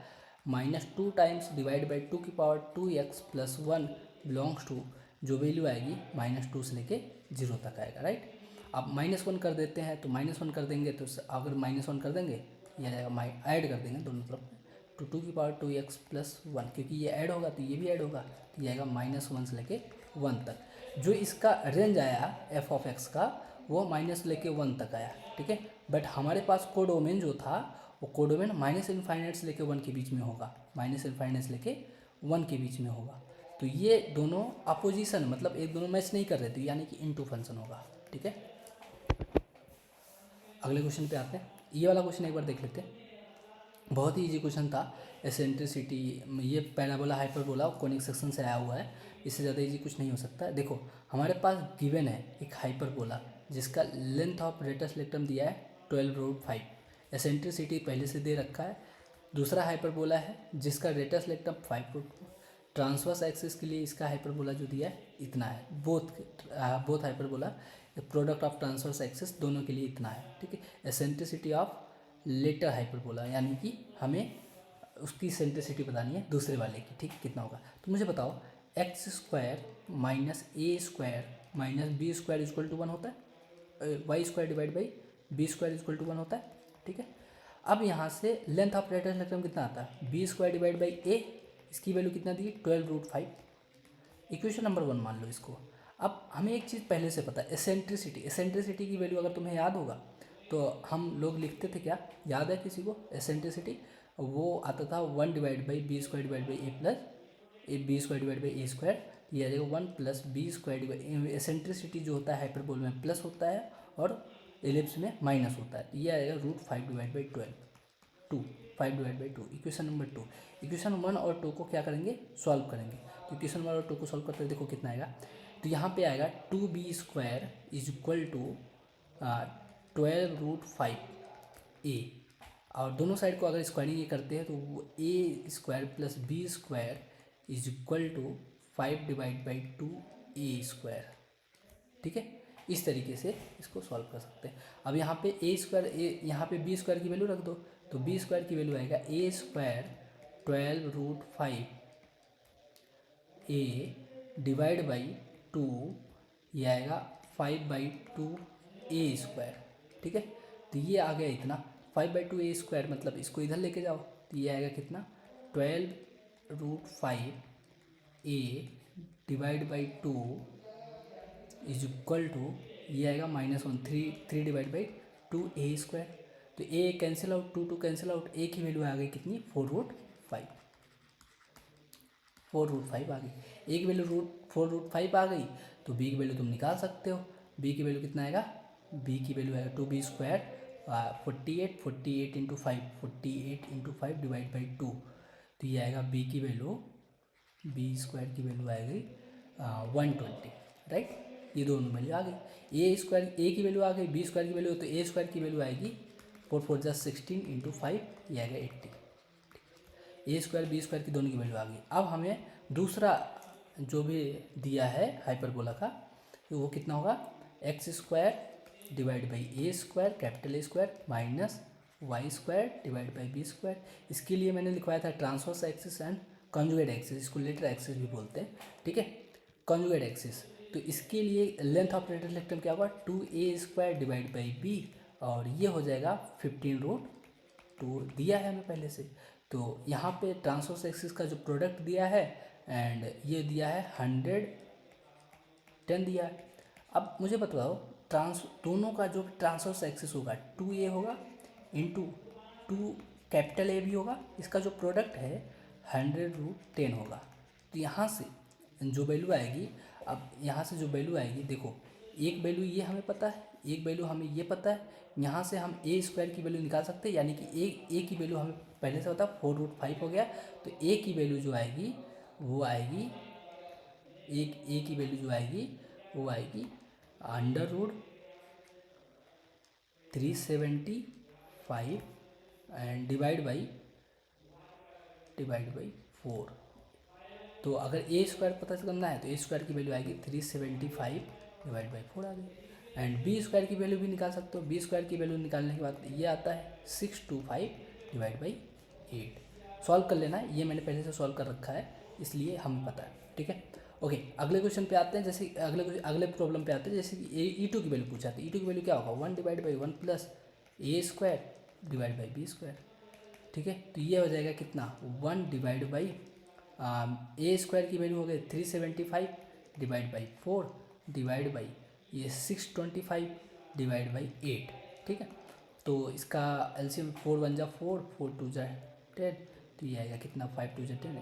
-2 टाइम्स डिवाइड बाई 2 की power 2x plus 1 belongs to, जो वैल्यू आएगी -2 से लेके 0 तक आएगा, राइट। अब -1 कर देते हैं तो -1 कर देंगे, तो अगर -1 कर देंगे ये आ जाएगा, ऐड कर देंगे दोनों तरफ, तो 2 की पावर 2x प्लस 1, क्योंकि ये ऐड होगा तो ये भी ऐड होगा, तो ये आएगा -1 से लेके 1 तक। जो इसका रेंज आया एफ ऑफ एक्स का वो माइनस लेके 1 तक आया, ठीक है। बट हमारे पास कोडोमेन जो था वो कोडोमेन -इनफाइनाइट से लेके 1 के बीच में होगा, -इनफाइनाइट से लेके 1 के बीच में होगा। तो ये दोनों अपोजिशन, मतलब एक दोनों मैच नहीं कर रहे थे, यानी कि इनटू फंक्शन होगा, ठीक है। अगले क्वेश्चन पे आते हैं, ये वाला क्वेश्चन एक बार देख लेते हैं। बहुत ही इजी क्वेश्चन था। एसेंट्रिसिटी, ये पैराबोला हाइपरबोला कॉनिक सेक्शन से आया हुआ है, इससे ज़्यादा इजी कुछ नहीं हो सकता है। देखो हमारे पास गिवन है एक हाइपरबोला जिसका लेंथ ऑफ रेटस लेक्टम दिया है 12√5, एसेंट्रिसिटी पहले से दे रखा है। दूसरा हाइपरबोला है जिसका रेटस लेक्टम 5√2, ट्रांसवर्स एक्सिस के लिए इसका हाइपरबोला जो दिया है इतना है। Both hyperbola product of transverse axis दोनों के लिए इतना है, ठीक है। एसेंट्रिसिटी ऑफ लेटर हाइपरबोला यानी कि हमें उसकी सेंट्रिसिटी बतानी है दूसरे वाले की, ठीक, कितना होगा। तो मुझे बताओ x² minus a² minus b² equal to 1 होता है, y² divide by b² equal to 1 होता है, ठीक है। अब यहाँ से लेंथ ऑफ रेटस लेक्टम कितना आता है, b² डिवाइड बाई a, इसकी वैल्यू कितना दी 12√5, इक्वेशन नंबर 1 मान लो इसको। अब हमें एक चीज़ पहले से पता है, एसेंट्रिसिटी की वैल्यू अगर तुम्हें याद होगा तो हम लोग लिखते थे क्या, याद है किसी को एसेंट्रिसिटी, वो आता था 1 divide by b² divide by a plus b² divide by a², ये आ जाएगा 1 प्लस b² डिवाइड, एसेंट्रिसिटी जो होता है हाइपरबोल में प्लस होता है और एलिप्स में माइनस होता है, ये आएगा √5 divide by 12, 5 divide by 2, equation number 2। Equation 1 और 2 को क्या करेंगे, सॉल्व करेंगे। तो इक्वेशन 1 और 2 को सॉल्व करते हैं, देखो कितना आएगा। तो यहाँ पे आएगा 2b² is equal to 12√5 a, और दोनों साइड को अगर स्क्वायरिंग ये करते हैं तो वो a² plus b² is equal to 5 divide by 2a², ठीक है। इस तरीके से इसको सॉल्व कर सकते हैं। अब यहाँ पे यहाँ पे b² की वैल्यू रख दो, तो b² की वैल्यू आएगा a² 12√5 a डिवाइड बाई 2, ये आएगा 5/2 a², ठीक है। तो ये आ गया इतना 5/2 a² मतलब इसको इधर लेके जाओ तो ये आएगा कितना 12√5 a divide by 2 is equal to, ये आएगा -1, 3 डिवाइड बाई 2a²। तो a cancel out, 2 cancel out, a की वैल्यू आ गई कितनी 4√5, 4√5 आ गई। a की वैल्यू 4√5 आ गई, तो b की वैल्यू तुम निकाल सकते हो। b की वैल्यू कितना आएगा, b की वैल्यू आएगा 2b² 48, 48 into 5, 48 into 5 divide by 2, तो ये आएगा b की वैल्यू, b² की वैल्यू आएगी 120, राइट। ये दोनों वैल्यू आ गई। a की वैल्यू आ गई, b² की वैल्यू, तो a² की वैल्यू आएगी 4 4 जा 16 इंटू 5, ये आएगा 80। a² b² की दोनों की वैल्यू आ गई। अब हमें दूसरा जो भी दिया है हाइपरबोला का, तो वो कितना होगा, x² divide by a² capital A² minus y² divide by b²। इसके लिए मैंने लिखवाया था transverse axis and conjugate axis, इसको लेटर एक्सिस भी बोलते हैं, ठीक है, कॉन्जुगेट एक्सिस। तो इसके लिए लेंथ ऑफ रेटस लेक्टम क्या होगा 2a² डिवाइड बाई b, और ये हो जाएगा 15√2 दिया है हमें पहले से। तो यहाँ पे ट्रांसवर्स एक्सिस का जो प्रोडक्ट दिया है एंड ये दिया है 110 दिया है। अब मुझे बताओ दोनों का जो ट्रांसवर्स एक्सिस होगा 2a होगा इंटू 2 कैपिटल A भी होगा, इसका जो प्रोडक्ट है 100√10 होगा। तो यहाँ से जो वैल्यू आएगी, अब यहाँ से जो वैल्यू आएगी, देखो एक वैल्यू ये हमें पता है, एक वैल्यू हमें ये पता है, यहाँ से हम a² की वैल्यू निकाल सकते हैं, यानी कि a की वैल्यू हमें पहले से पता 4√5 हो गया। तो a की वैल्यू जो आएगी वो आएगी, a की वैल्यू जो आएगी वो आएगी √375 एंड डिवाइड बाई 4। तो अगर a² पता करना है तो a² की वैल्यू आएगी 375 डिवाइड बाई 4 आ गई। एंड b² की वैल्यू भी निकाल सकते हो, b² की वैल्यू निकालने के बाद ये आता है 625 डिवाइड बाई 8। सॉल्व कर लेना, ये मैंने पहले से सॉल्व कर रखा है इसलिए हमें पता है, ठीक है। ओके, अगले क्वेश्चन पे आते हैं, जैसे अगले प्रॉब्लम पे आते हैं। जैसे कि e2 की वैल्यू पूछा था, e2 की वैल्यू क्या होगा 1 divide by 1 plus a² divide by b², ठीक है। तो ये हो जाएगा कितना 1 डिवाइड बाई a² की वैल्यू हो गई 375 डिवाइड बाई 4 डिवाइड बाई ये 625 डिवाइड बाई 8, ठीक है। तो इसका एलसीएम 4 1 जा 4, 4 2 जा 10, तो ये आएगा कितना 5 2 जा 10,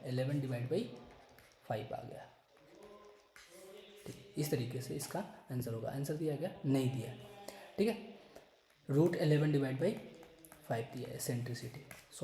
11 डिवाइड बाई 5 आ गया, ठीक। इस तरीके से इसका आंसर होगा। आंसर दिया गया नहीं दिया, ठीक है। √11 डिवाइड बाई 5 दिया है सेंट्रिसिटी।